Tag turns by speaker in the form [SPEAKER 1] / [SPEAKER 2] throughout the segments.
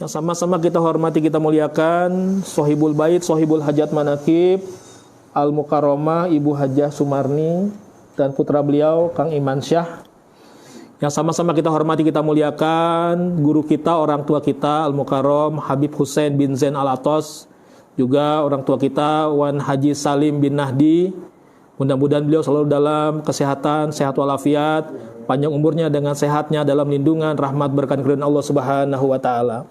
[SPEAKER 1] Yang sama-sama kita hormati, kita muliakan Sohibul Bait, Sohibul Hajat Manakib, Al-Mukarramah Ibu Hajah Sumarni dan putra beliau Kang Iman Syah. Yang sama-sama kita hormati, kita muliakan guru kita, orang tua kita Al-Mukarram Habib Hussein bin Zain Al-Atos, juga orang tua kita Wan Haji Salim bin Nahdi. Mudah-mudahan beliau selalu dalam kesehatan, sehat walafiat, panjang umurnya dengan sehatnya dalam lindungan, rahmat, berkat keridhaan Allah Subhanahu wa taala.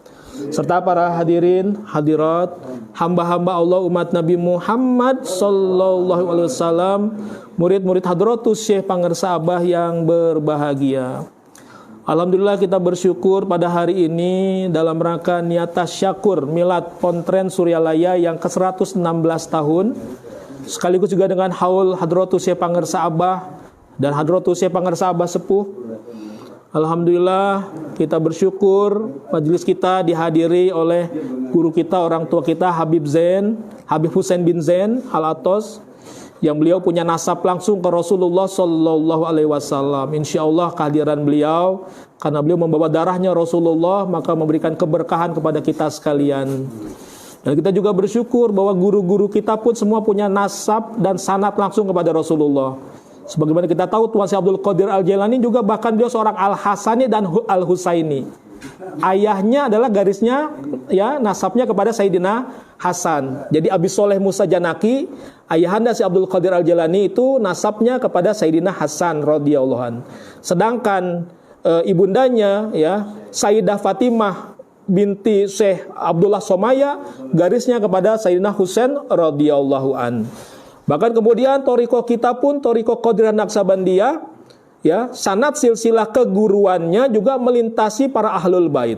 [SPEAKER 1] Serta para hadirin, hadirat, hamba-hamba Allah umat Nabi Muhammad sallallahu alaihi wasallam, murid-murid Hadratus Syekh Pangersa Abah yang berbahagia. Alhamdulillah kita bersyukur pada hari ini dalam rangka niat syakur Milad Pontren Suryalaya yang ke-116 tahun, sekaligus juga dengan haul Hadratus Syekh Pangersa Abah dan Hadratus Syekh Pangersa Abah Sepuh. Alhamdulillah kita bersyukur majelis kita dihadiri oleh guru kita, orang tua kita Habib Hussein bin Zain Al-Atos, yang beliau punya nasab langsung ke Rasulullah Sallallahu Alaihi Wasallam. Insya Allah kehadiran beliau, karena beliau membawa darahnya Rasulullah, maka memberikan keberkahan kepada kita sekalian. Dan kita juga bersyukur bahwa guru-guru kita pun semua punya nasab dan sanad langsung kepada Rasulullah. Sebagaimana kita tahu Tuan Syekh Abdul Qadir Al-Jailani juga bahkan beliau seorang Al-Hasani dan Al-Husaini. Ayahnya adalah garisnya, ya, nasabnya kepada Sayyidina Hasan. Jadi Abi Soleh Musa Janaki, ayahanda Syekh Abdul Qadir Al-Jailani itu nasabnya kepada Sayyidina Hasan radhiyallahu an. Sedangkan ibundanya, ya, Sayyidah Fatimah binti Syekh Abdullah Somaya, garisnya kepada Sayyidina Husain radhiyallahu an. Bahkan kemudian toriko kita pun toriko Qadiriyah Naksabandiyah, ya, sanad silsilah keguruannya juga melintasi para ahlul bait.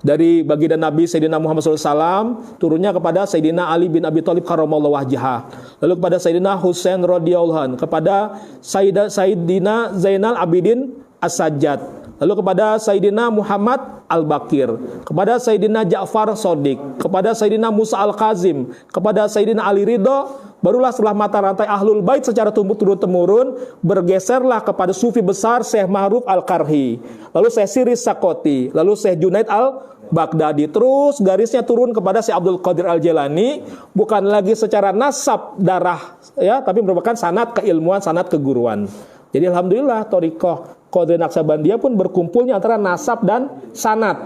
[SPEAKER 1] Dari baginda Nabi Sayyidina Muhammad SAW turunnya kepada Sayyidina Ali bin Abi Thalib karramallahu wajhah, lalu kepada Sayyidina Husain radhiyallahu an, kepada Sayyidina Zainal Abidin As-Sajjad, lalu kepada Sayyidina Muhammad Al-Bakir, kepada Sayyidina Ja'far Shodiq, kepada Sayyidina Musa Al-Kazim, kepada Sayyidina Ali Ridho. Barulah setelah mata rantai ahlul bait secara turun-temurun bergeserlah kepada sufi besar Syekh Ma'ruf Al-Karhi, lalu Syekh Siris Sakoti, lalu Syekh Junaid Al-Baghdadi. Terus garisnya turun kepada Syekh Abdul Qadir Al-Jailani, bukan lagi secara nasab darah, ya, tapi merupakan sanad keilmuan, sanad keguruan. Jadi alhamdulillah thariqah Qadiriyah Naksabandiyah pun berkumpulnya antara nasab dan sanad.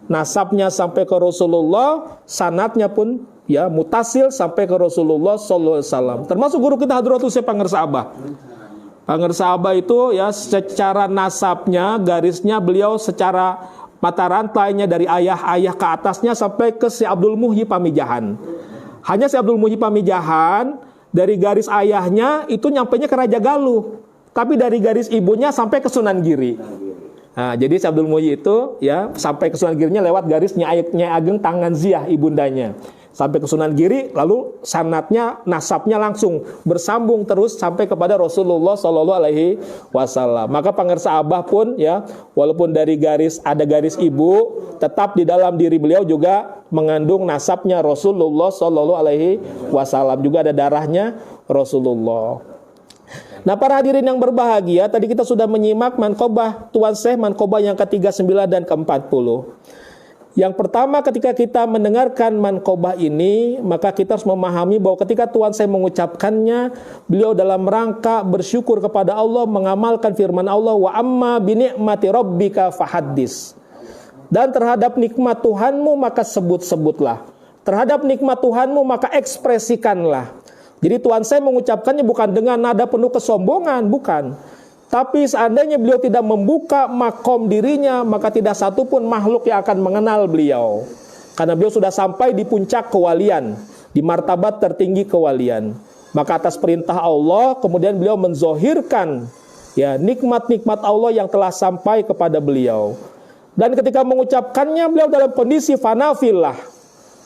[SPEAKER 1] Nasabnya sampai ke Rasulullah, sanadnya pun, ya, mutasil sampai ke Rasulullah sallallahu alaihi wasallam. Termasuk guru kita Hadratus Syekh Pangersa Abah. Pangersa Abah itu, ya, secara nasabnya, garisnya beliau secara mata rantainya dari ayah-ayah ke atasnya sampai ke Syekh Abdul Muhyi Pamijahan. Hanya Syekh Abdul Muhyi Pamijahan dari garis ayahnya itu nyampainya ke Raja Galuh, tapi dari garis ibunya sampai ke Sunan Giri. Nah, jadi Syekh Abdul Muhyi itu, ya, sampai ke Sunan Girinya lewat garis Nyai Ageng Tangan Ziah ibundanya. Sampai ke Sunan Giri, lalu sanadnya, nasabnya langsung bersambung terus sampai kepada Rasulullah Sallallahu Alaihi Wasallam. Maka Pangersa Abah pun, ya, walaupun dari garis ada garis ibu, tetap di dalam diri beliau juga mengandung nasabnya Rasulullah Sallallahu Alaihi Wasallam. Juga ada darahnya Rasulullah. Nah, para hadirin yang berbahagia, tadi kita sudah menyimak manqobah Tuan Syekh, manqobah yang ke-39 dan ke-40. Yang pertama, ketika kita mendengarkan manqobah ini, maka kita harus memahami bahwa ketika Tuan Syekh mengucapkannya, beliau dalam rangka bersyukur kepada Allah, mengamalkan firman Allah, wa amma bi ni'mati rabbika fahaddis. Dan terhadap nikmat Tuhanmu maka sebut-sebutlah. Terhadap nikmat Tuhanmu maka ekspresikanlah. Jadi Tuan Syekh mengucapkannya bukan dengan nada penuh kesombongan, bukan. Tapi seandainya beliau tidak membuka makom dirinya, maka tidak satupun makhluk yang akan mengenal beliau. Karena beliau sudah sampai di puncak kewalian, di martabat tertinggi kewalian. Maka atas perintah Allah, kemudian beliau menzohirkan, ya, nikmat-nikmat Allah yang telah sampai kepada beliau. Dan ketika mengucapkannya, beliau dalam kondisi fanafillah.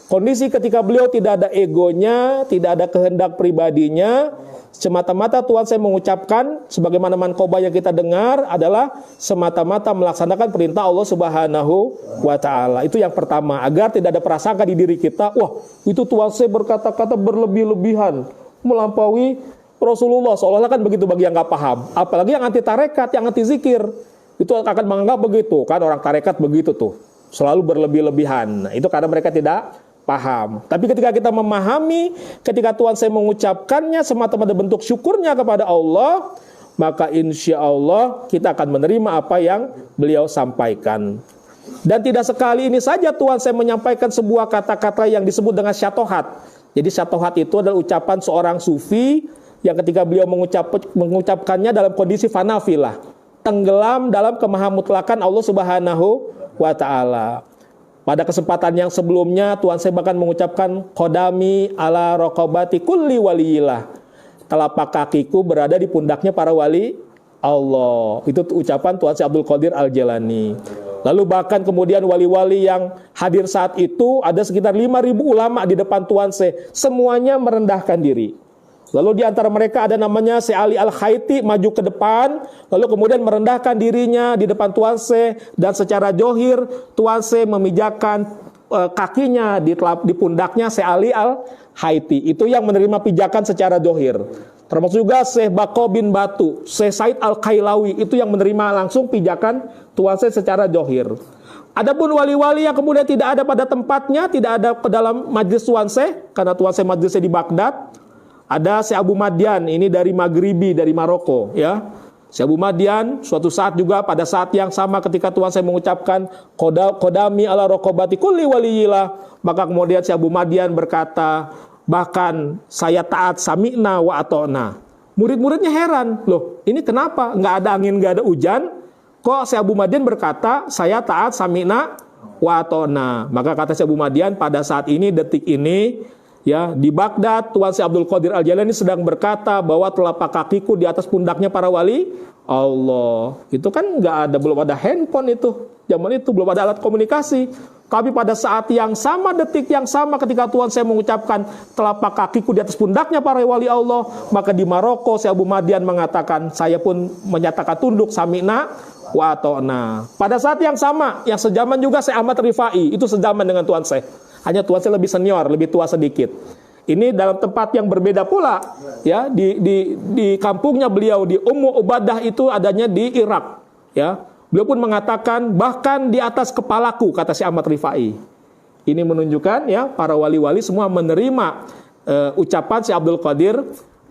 [SPEAKER 1] Kondisi ketika beliau tidak ada egonya, tidak ada kehendak pribadinya, semata-mata Tuhan Syekh mengucapkan sebagaimana manqobah yang kita dengar adalah semata-mata melaksanakan perintah Allah Subhanahu wa taala. Itu yang pertama, agar tidak ada prasangka di diri kita, wah, itu Tuhan Syekh berkata-kata berlebih-lebihan, melampaui Rasulullah. Seolah-olah kan begitu bagi yang nggak paham. Apalagi yang anti tarekat, yang anti zikir, itu akan menganggap begitu kan, orang tarekat begitu tuh. selalu berlebih-lebihan. Nah, itu karena mereka tidak paham. Tapi ketika kita memahami, ketika Tuhan saya mengucapkannya semata-mata bentuk syukurnya kepada Allah, maka insya Allah kita akan menerima apa yang beliau sampaikan. Dan tidak sekali ini saja Tuhan saya menyampaikan sebuah kata-kata yang disebut dengan syatohat. Jadi syatohat itu adalah ucapan seorang sufi yang ketika beliau mengucapkannya dalam kondisi fanafilah, tenggelam dalam kemahamutlakan Allah Subhanahu wa Ta'ala. Pada kesempatan yang sebelumnya Tuhan saya bahkan mengucapkan qadami ala raqabati kulli waliyillah. Telapak kakiku berada di pundaknya para wali Allah. Itu ucapan Tuhan saya Abdul Qadir Al-Jailani. Lalu bahkan kemudian wali-wali yang hadir saat itu ada sekitar 5.000 ulama di depan Tuhan saya. Semuanya merendahkan diri. Lalu di antara mereka ada namanya Syekh Ali Al-Khaiti maju ke depan, lalu kemudian merendahkan dirinya di depan Tuan Syekh, dan secara johir Tuan Syekh memijakan kakinya di pundaknya Syekh Ali Al-Khaiti. Itu yang menerima pijakan secara johir. Termasuk juga Syekh Bako bin Batu, Syekh Said Al-Kailawi, itu yang menerima langsung pijakan Tuan Syekh secara johir. Adapun wali-wali yang kemudian tidak ada pada tempatnya, tidak ada ke dalam majlis Tuan Syekh, karena Tuan Syekh majlisnya di Baghdad. Ada Syekh Abu Madian, ini dari Maghribi, dari Maroko, ya. Syekh Abu Madian suatu saat juga pada saat yang sama ketika Tuhan saya mengucapkan qadami ala raqabati kulli waliyillah, maka kemudian Syekh Abu Madian berkata, bahkan saya taat sami'na wa ata'na. Murid-muridnya heran, loh ini kenapa? Nggak ada angin, nggak ada hujan, kok Syekh Abu Madian berkata saya taat sami'na wa ata'na. Maka kata Syekh Abu Madian, pada saat ini, detik ini, ya, di Baghdad, Tuan Syekh Abdul Qadir Al-Jailani sedang berkata bahwa telapak kakiku di atas pundaknya para wali Allah. Itu kan belum ada handphone itu. Zaman itu belum ada alat komunikasi. Tapi pada saat yang sama, detik yang sama ketika Tuhan saya mengucapkan telapak kakiku di atas pundaknya para wali Allah, maka di Maroko Syekh Abu Madian mengatakan, saya pun menyatakan tunduk sami'na wa ata'na. Pada saat yang sama, yang sejaman juga Syekh Ahmad Rifai, itu sejaman dengan Tuan Syekh. Hanya Tuan Syekh lebih senior, lebih tua sedikit. Ini dalam tempat yang berbeda pula, ya, di kampungnya beliau di Ummu Ubadah itu adanya di Irak, ya. Beliau pun mengatakan bahkan di atas kepalaku, kata Syekh Ahmad Rifai. Ini menunjukkan, ya, para wali-wali semua menerima ucapan Syekh Abdul Qadir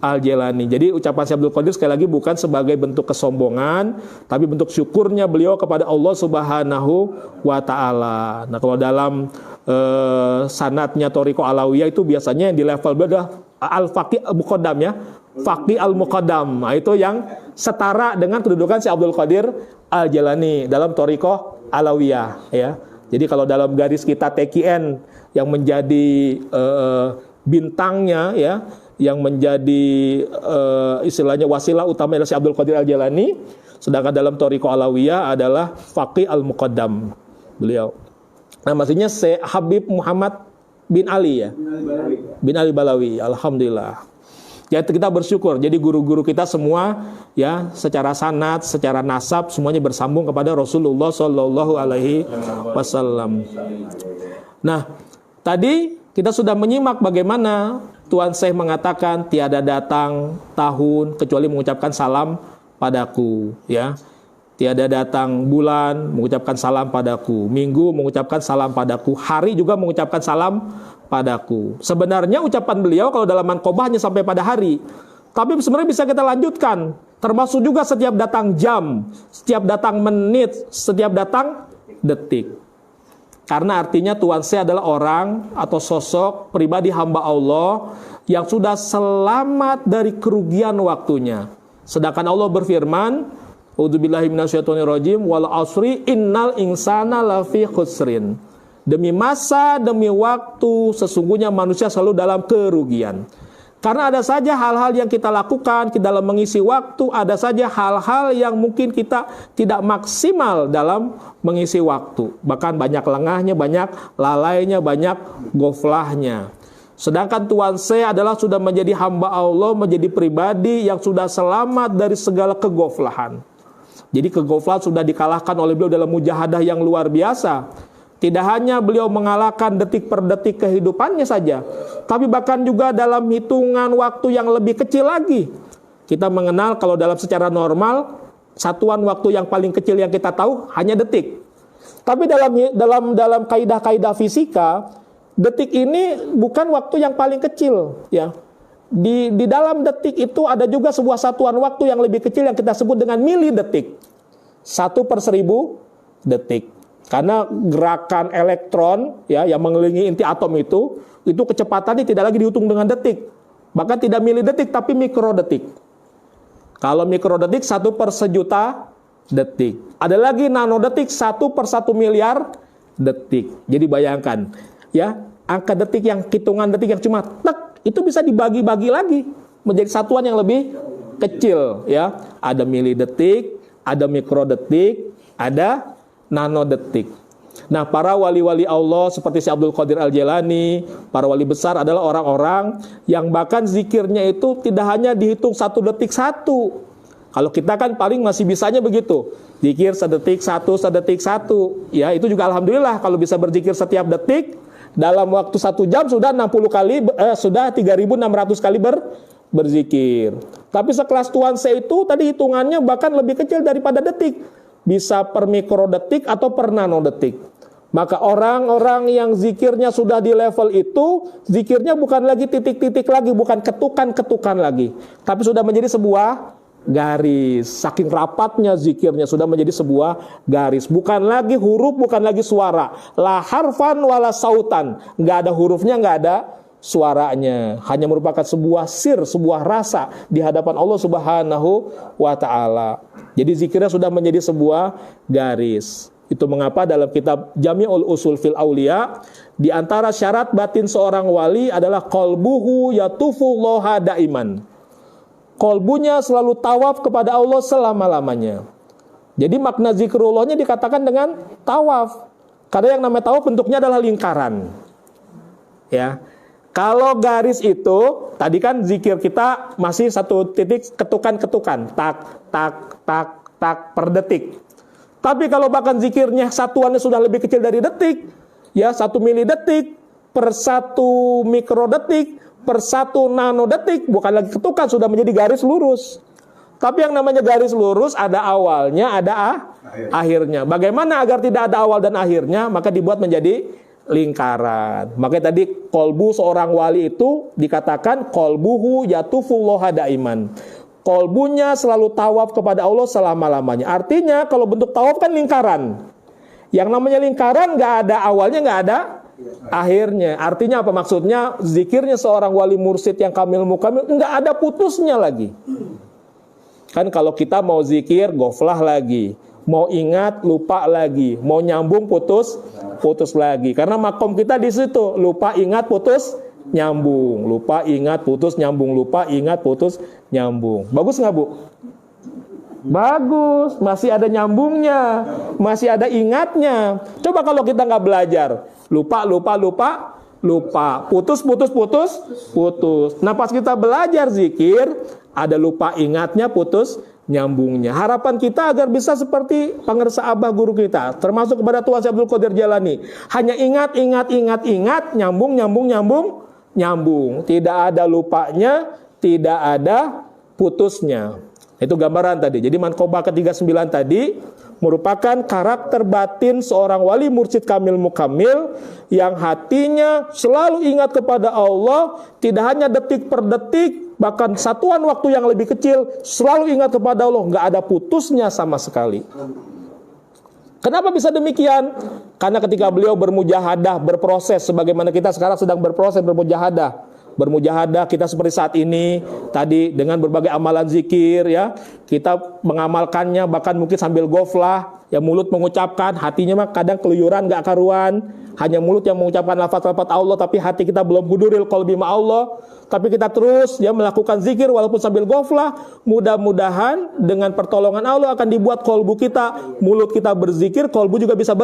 [SPEAKER 1] Al-Jailani. Jadi ucapan Syekh Abdul Qadir sekali lagi bukan sebagai bentuk kesombongan, tapi bentuk syukurnya beliau kepada Allah Subhanahu wa Ta'ala. Nah, kalau dalam sanadnya Thariqah Alawiyah itu biasanya yang di level beda Al-Faqih Al-Muqaddam, ya. Faqih Al-Muqaddam. Nah, itu yang setara dengan kedudukan Syekh Abdul Qadir Al-Jailani dalam Thariqah Alawiyah, ya. Jadi kalau dalam garis kita TQN yang menjadi bintangnya, ya, yang menjadi istilahnya wasilah utama adalah Syekh Abdul Qadir Al-Jailani, sedangkan dalam Thariqah Alawiyah adalah Faqih Al-Muqaddam beliau. Nah, maksudnya Syekh Habib Muhammad bin Ali, ya. Bin Ali Balawi. Alhamdulillah. Ya, kita bersyukur. Jadi guru-guru kita semua, ya, secara sanad, secara nasab semuanya bersambung kepada Rasulullah Shallallahu alaihi wasallam. Nah, tadi kita sudah menyimak bagaimana Tuan Syekh mengatakan tiada datang tahun kecuali mengucapkan salam padaku, ya. Tiada datang bulan mengucapkan salam padaku, minggu mengucapkan salam padaku, hari juga mengucapkan salam padaku. Sebenarnya ucapan beliau kalau dalam manqobah hanya sampai pada hari, tapi sebenarnya bisa kita lanjutkan, termasuk juga setiap datang jam, setiap datang menit, setiap datang detik. Karena artinya Tuan Syekh adalah orang atau sosok pribadi hamba Allah yang sudah selamat dari kerugian waktunya. Sedangkan Allah berfirman, A'udzubillahi minasyaitonirrajim, wal asri innal insana lafi khusrin. Demi masa, demi waktu, sesungguhnya manusia selalu dalam kerugian. Karena ada saja hal-hal yang kita lakukan dalam mengisi waktu, ada saja hal-hal yang mungkin kita tidak maksimal dalam mengisi waktu. Bahkan banyak lengahnya, banyak lalainya, banyak goflahnya. Sedangkan Tuan Syekh adalah sudah menjadi hamba Allah, menjadi pribadi yang sudah selamat dari segala kegoflahan. Jadi kegoflahan sudah dikalahkan oleh beliau dalam mujahadah yang luar biasa. Tidak hanya beliau mengalahkan detik per detik kehidupannya saja, tapi bahkan juga dalam hitungan waktu yang lebih kecil lagi. Kita mengenal kalau dalam secara normal, satuan waktu yang paling kecil yang kita tahu hanya detik. Tapi dalam kaidah-kaidah fisika, detik ini bukan waktu yang paling kecil, ya. Di dalam detik itu ada juga sebuah satuan waktu yang lebih kecil yang kita sebut dengan milidetik. 1/1000 detik. Karena gerakan elektron, ya, yang mengelilingi inti atom itu kecepatannya tidak lagi dihitung dengan detik. Bahkan tidak milidetik tapi mikrodetik. Kalau mikrodetik 1/1.000.000 detik. Ada lagi nanodetik 1/1 miliar detik. Jadi bayangkan, ya, angka detik yang hitungan detik yang cuma tek itu bisa dibagi-bagi lagi menjadi satuan yang lebih kecil, ya. Ada milidetik, ada mikrodetik, ada nanodetik. Nah, para wali-wali Allah seperti Syekh Abdul Qadir Al-Jailani, para wali besar adalah orang-orang yang bahkan zikirnya itu tidak hanya dihitung 1 detik 1. Kalau kita kan paling masih bisanya begitu. Zikir sedetik 1. Ya, itu juga alhamdulillah kalau bisa berzikir setiap detik dalam waktu 1 jam sudah 60 kali sudah 3.600 kali berzikir. Tapi sekelas Tuan C itu tadi hitungannya bahkan lebih kecil daripada detik. Bisa per mikrodetik atau per nanodetik. Maka orang-orang yang zikirnya sudah di level itu, zikirnya bukan lagi titik-titik lagi, bukan ketukan-ketukan lagi, tapi sudah menjadi sebuah garis. Saking rapatnya zikirnya sudah menjadi sebuah garis. Bukan lagi huruf, bukan lagi suara. La harfan wala sautan. Nggak ada hurufnya, nggak ada suaranya. Hanya merupakan sebuah sir, sebuah rasa di hadapan Allah Subhanahu wa ta'ala. Jadi zikirnya sudah menjadi sebuah garis. Itu mengapa dalam kitab Jami'ul Usul fil Auliya, di antara syarat batin seorang wali adalah qalbuhu yatufu loha daiman. Kolbunya selalu tawaf kepada Allah selama-lamanya. Jadi makna zikrullahnya dikatakan dengan tawaf. Karena yang namanya tawaf bentuknya adalah lingkaran. Ya. Kalau garis itu, tadi kan zikir kita masih 1 titik ketukan-ketukan. Tak, tak, tak, tak per detik. Tapi kalau bahkan zikirnya satuannya sudah lebih kecil dari detik, ya 1 milidetik per 1 mikrodetik, per 1 nanodetik, bukan lagi ketukan, sudah menjadi garis lurus. Tapi yang namanya garis lurus ada awalnya, ada akhirnya. Bagaimana agar tidak ada awal dan akhirnya? Maka dibuat menjadi lingkaran. Makanya tadi kolbu seorang wali itu dikatakan kolbuhu yatufulloha daiman. Kolbunya selalu tawaf kepada Allah selama-lamanya. Artinya kalau bentuk tawaf kan lingkaran. Yang namanya lingkaran nggak ada awalnya, nggak ada akhirnya. Artinya apa maksudnya? Zikirnya seorang wali mursyid yang kamil mukamil nggak ada putusnya lagi. Kan kalau kita mau zikir goflah lagi, mau ingat lupa lagi, mau nyambung putus lagi. Karena makom kita di situ, lupa ingat putus nyambung, lupa ingat putus nyambung, lupa ingat putus nyambung. Bagus nggak, Bu? Bagus, masih ada nyambungnya, masih ada ingatnya. Coba kalau kita nggak belajar, lupa, putus. Nah pas kita belajar zikir, ada lupa ingatnya, putus nyambungnya. Harapan kita agar bisa seperti pangersa abah guru kita, termasuk kepada Tuan Syekh Abdul Qadir Jailani. Hanya ingat, nyambung. Tidak ada lupanya, tidak ada putusnya. Itu gambaran tadi. Jadi manqobah ke-39 tadi merupakan karakter batin seorang wali mursyid kamil mukamil yang hatinya selalu ingat kepada Allah, tidak hanya detik per detik, bahkan satuan waktu yang lebih kecil selalu ingat kepada Allah, nggak ada putusnya sama sekali. Kenapa bisa demikian? Karena ketika beliau bermujahadah, berproses, sebagaimana kita sekarang sedang berproses bermujahadah kita seperti saat ini tadi dengan berbagai amalan zikir, ya kita mengamalkannya bahkan mungkin sambil goflah, ya mulut mengucapkan, hatinya mah kadang keluyuran gak karuan, hanya mulut yang mengucapkan lafaz-lafaz Allah tapi hati kita belum huduril qalbi ma Allah. Tapi kita terus ya melakukan zikir walaupun sambil goflah, mudah-mudahan dengan pertolongan Allah akan dibuat kolbu kita, mulut kita berzikir, kolbu juga bisa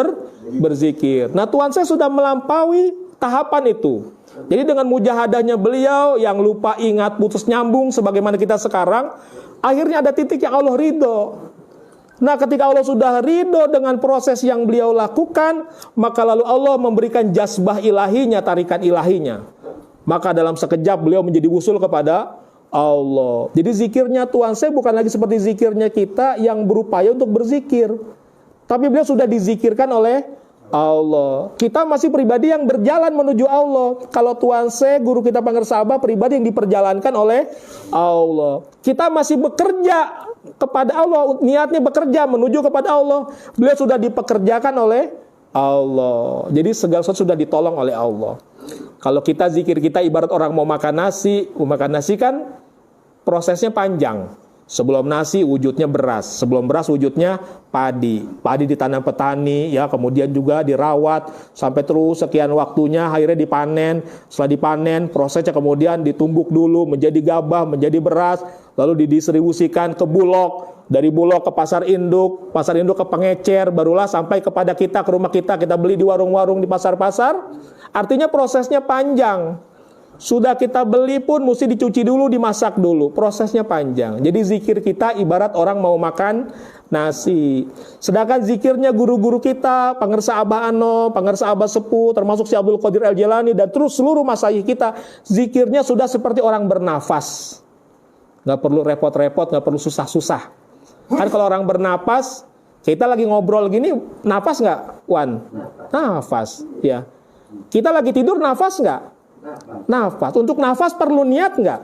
[SPEAKER 1] berzikir. Nah Tuhan saya sudah melampaui tahapan itu. Jadi dengan mujahadahnya beliau yang lupa ingat putus nyambung sebagaimana kita sekarang, akhirnya ada titik yang Allah ridho. Nah ketika Allah sudah ridho dengan proses yang beliau lakukan, maka lalu Allah memberikan jazbah ilahinya, tarikan ilahinya. Maka dalam sekejap beliau menjadi wusul kepada Allah. Jadi zikirnya Tuhan saya bukan lagi seperti zikirnya kita yang berupaya untuk berzikir. tapi beliau sudah dizikirkan oleh Allah. Kita masih pribadi yang berjalan menuju Allah. Kalau Tuan C, guru kita Pangersabah, pribadi yang diperjalankan oleh Allah. Kita masih bekerja kepada Allah, niatnya bekerja menuju kepada Allah. Beliau sudah dipekerjakan oleh Allah. Jadi segala sesuatu sudah ditolong oleh Allah. Kalau kita zikir kita ibarat orang mau makan nasi kan prosesnya panjang. Sebelum nasi wujudnya beras, sebelum beras wujudnya padi. Padi ditanam petani, ya, kemudian juga dirawat sampai terus sekian waktunya, akhirnya dipanen. Setelah dipanen, prosesnya kemudian ditumbuk dulu menjadi gabah, menjadi beras, lalu didistribusikan ke Bulog, dari Bulog ke pasar induk ke pengecer, barulah sampai kepada kita, ke rumah kita beli di warung-warung, di pasar-pasar. Artinya prosesnya panjang. Sudah kita beli pun mesti dicuci dulu, dimasak dulu. Prosesnya panjang. Jadi zikir kita ibarat orang mau makan nasi. Sedangkan zikirnya guru-guru kita, Pangersa Abah Ano, Pangersa Abah Sepuh, termasuk si Abdul Qadir Al-Jalani, dan terus seluruh masyayikh kita, zikirnya sudah seperti orang bernafas. Nggak perlu repot-repot, nggak perlu susah-susah. Kan kalau orang bernapas, kita lagi ngobrol gini, nafas nggak, Wan? Nafas, ya. Kita lagi tidur, nafas nggak? Nafas. Untuk nafas perlu niat nggak?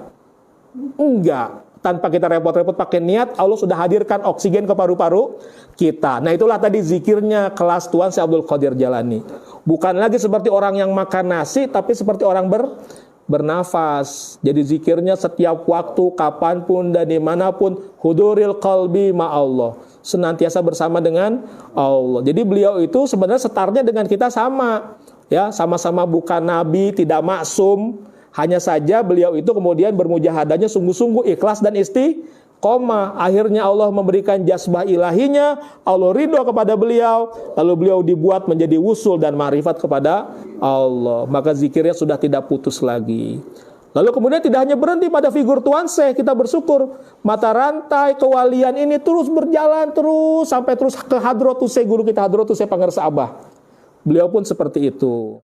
[SPEAKER 1] Enggak. Tanpa kita repot-repot pakai niat, Allah sudah hadirkan oksigen ke paru-paru kita. Nah itulah tadi zikirnya kelas Tuan Syekh Abdul Qadir Jalani. Bukan lagi seperti orang yang makan nasi, tapi seperti orang bernafas. Jadi zikirnya setiap waktu, kapanpun dan dimanapun, huduril qalbi ma'allah, senantiasa bersama dengan Allah. Jadi beliau itu sebenarnya setarnya dengan kita sama. Ya, sama-sama bukan nabi, tidak maksum. Hanya saja beliau itu kemudian bermujahadahnya sungguh-sungguh, ikhlas dan istiqomah. Akhirnya Allah memberikan jazbah ilahinya, Allah ridho kepada beliau, lalu beliau dibuat menjadi wusul dan ma'rifat kepada Allah. Maka zikirnya sudah tidak putus lagi. Lalu kemudian tidak hanya berhenti pada figur Tuan Syekh, kita bersyukur mata rantai kewalian ini terus berjalan terus sampai terus ke Hadratus Syekh, guru kita Hadratus Syekh Pangersa Abah. Beliau pun seperti itu.